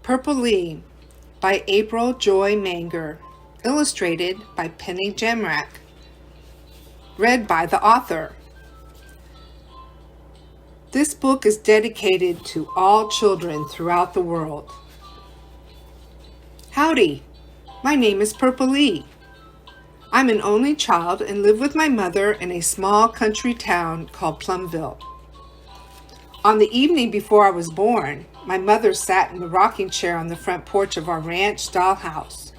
Purple by April Joy Manger, illustrated by Jamrack, read by the author. This book is dedicated to all children throughout the world. Howdy, my name is Purple. I'm an only child and live with my mother in a small country town called Plumville. On the evening before I was born, my mother sat in the rocking chair on the front porch of our ranch dollhouse.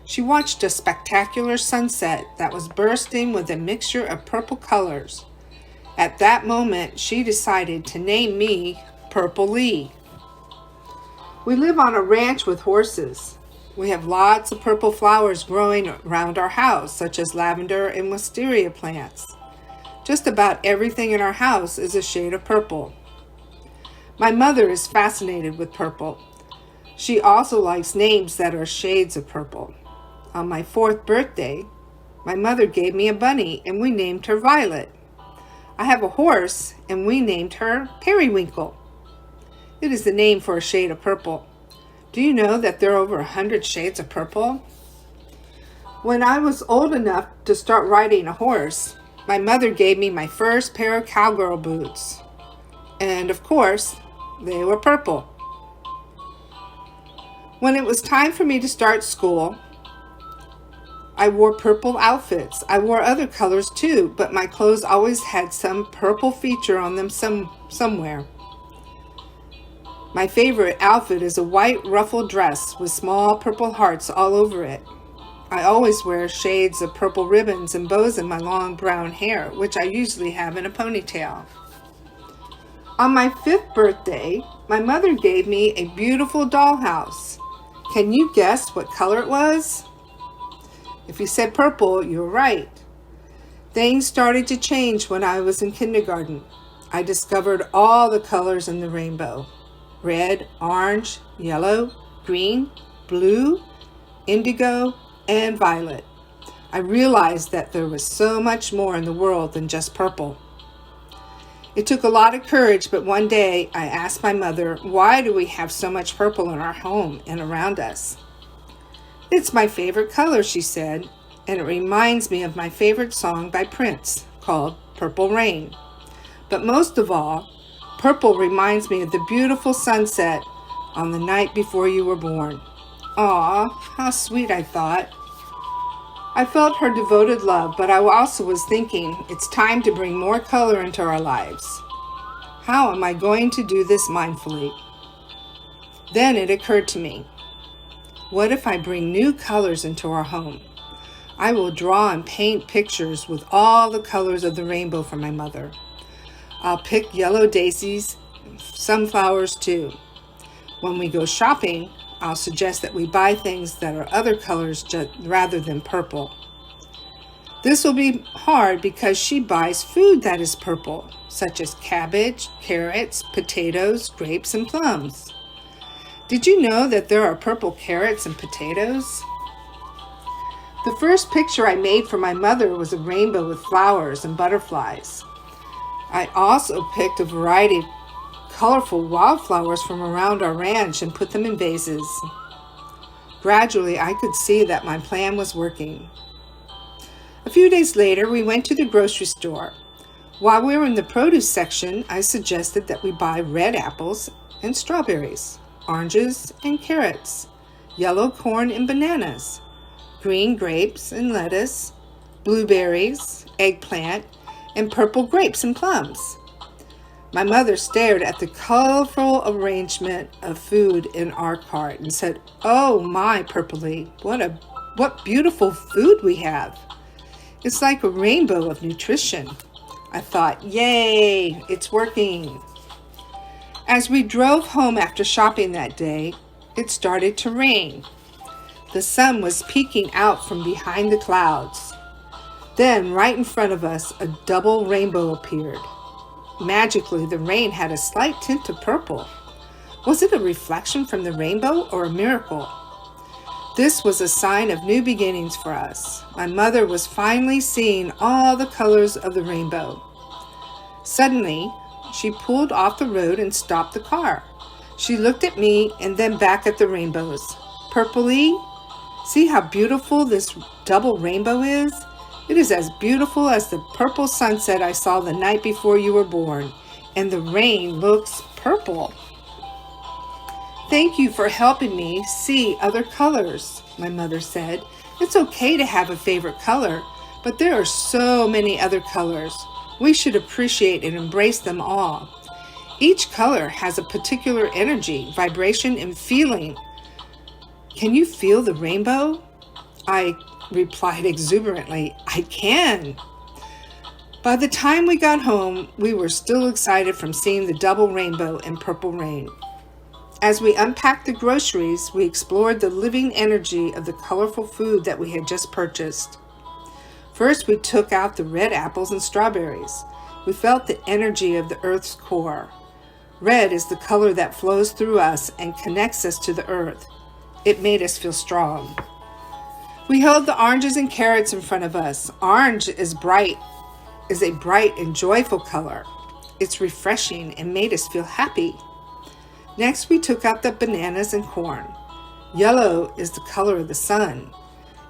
She watched a spectacular sunset that was bursting with a mixture of purple colors. At that moment, she decided to name me Purple. We live on a ranch with horses. We have lots of purple flowers growing around our house, such as lavender and wisteria plants. Just about everything in our house is a shade of purple. My mother is fascinated with purple. She also likes names that are shades of purple. On my 4th birthday, my mother gave me a bunny and we named her Violet. I have a horse and we named her Periwinkle. It is the name for a shade of purple. Do you know that there are over 100 shades of purple? When I was old enough to start riding a horse, my mother gave me my first pair of cowgirl boots. And of course, they were purple. When it was time for me to start school, I wore purple outfits. I wore other colors too, but my clothes always had some purple feature on them somewhere. My favorite outfit is a white ruffled dress with small purple hearts all over it. I always wear shades of purple ribbons and bows in my long brown hair, which I usually have in a ponytail. On my 5th birthday, my mother gave me a beautiful dollhouse. Can you guess what color it was? If you said purple, you're right. Things started to change when I was in kindergarten. I discovered all the colors in the rainbow: red, orange, yellow, green, blue, indigo, and violet. I realized that there was so much more in the world than just purple. It took a lot of courage, but one day I asked my mother, why do we have so much purple in our home and around us? It's my favorite color, she said, and it reminds me of my favorite song by Prince called Purple Rain. But most of all, purple reminds me of the beautiful sunset on the night before you were born. Aw, how sweet, I thought. I felt her devoted love, but I also was thinking it's time to bring more color into our lives. How am I going to do this mindfully? Then it occurred to me, what if I bring new colors into our home? I will draw and paint pictures with all the colors of the rainbow for my mother. I'll pick yellow daisies, sunflowers too. When we go shopping, I'll suggest that we buy things that are other colors rather than purple. This will be hard because she buys food that is purple, such as cabbage, carrots, potatoes, grapes, and plums. Did you know that there are purple carrots and potatoes? The first picture I made for my mother was a rainbow with flowers and butterflies. I also picked a variety of colorful wildflowers from around our ranch and put them in vases. Gradually, I could see that my plan was working. A few days later, we went to the grocery store. While we were in the produce section, I suggested that we buy red apples and strawberries, oranges and carrots, yellow corn and bananas, green grapes and lettuce, blueberries, eggplant, and purple grapes and plums. My mother stared at the colorful arrangement of food in our cart and said, "Oh my, Purple, what beautiful food we have. It's like a rainbow of nutrition." I thought, yay, it's working. As we drove home after shopping that day, it started to rain. The sun was peeking out from behind the clouds. Then, right in front of us, a double rainbow appeared. Magically, the rain had a slight tint of purple. Was it a reflection from the rainbow or a miracle? This was a sign of new beginnings for us. My mother was finally seeing all the colors of the rainbow. Suddenly, she pulled off the road and stopped the car. She looked at me and then back at the rainbows. Purpley, see how beautiful this double rainbow is? It is as beautiful as the purple sunset I saw the night before you were born, and the rain looks purple. Thank you for helping me see other colors, my mother said. It's okay to have a favorite color, but there are so many other colors. We should appreciate and embrace them all. Each color has a particular energy, vibration, and feeling. Can you feel the rainbow? I replied exuberantly, I can. By the time we got home, we were still excited from seeing the double rainbow and purple rain. As we unpacked the groceries, we explored the living energy of the colorful food that we had just purchased. First, we took out the red apples and strawberries. We felt the energy of the earth's core. Red is the color that flows through us and connects us to the earth. It made us feel strong. We held the oranges and carrots in front of us. Orange is a bright and joyful color. It's refreshing and made us feel happy. Next, we took out the bananas and corn. Yellow is the color of the sun.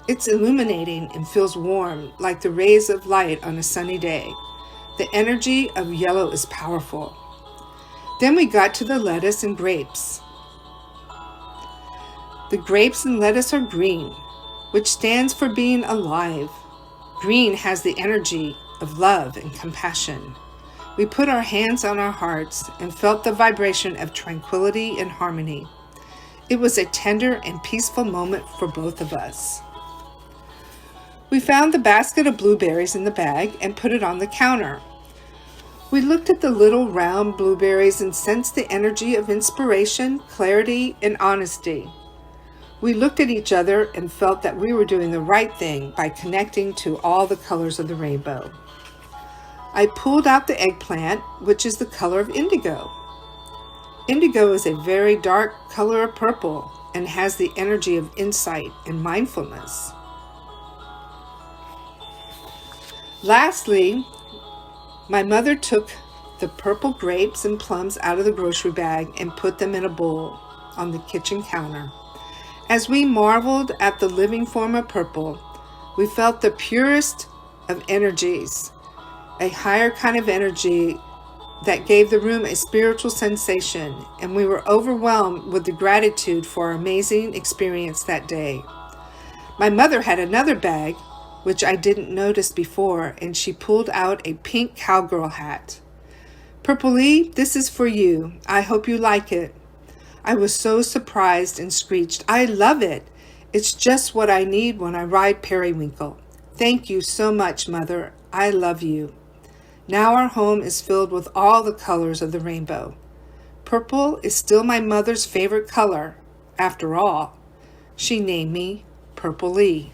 It's illuminating and feels warm, like the rays of light on a sunny day. The energy of yellow is powerful. Then we got to the lettuce and grapes. The grapes and lettuce are green, which stands for being alive. Green has the energy of love and compassion. We put our hands on our hearts and felt the vibration of tranquility and harmony. It was a tender and peaceful moment for both of us. We found the basket of blueberries in the bag and put it on the counter. We looked at the little round blueberries and sensed the energy of inspiration, clarity, and honesty. We looked at each other and felt that we were doing the right thing by connecting to all the colors of the rainbow. I pulled out the eggplant, which is the color of indigo. Indigo is a very dark color of purple and has the energy of insight and mindfulness. Lastly, my mother took the purple grapes and plums out of the grocery bag and put them in a bowl on the kitchen counter. As we marveled at the living form of purple, we felt the purest of energies, a higher kind of energy that gave the room a spiritual sensation, and we were overwhelmed with the gratitude for our amazing experience that day. My mother had another bag, which I didn't notice before, and she pulled out a pink cowgirl hat. Purpley, this is for you. I hope you like it. I was so surprised and screeched, I love it. It's just what I need when I ride periwinkle. Thank you so much, Mother. I love you. Now our home is filled with all the colors of the rainbow. Purple is still my mother's favorite color. After all, she named me Purpley.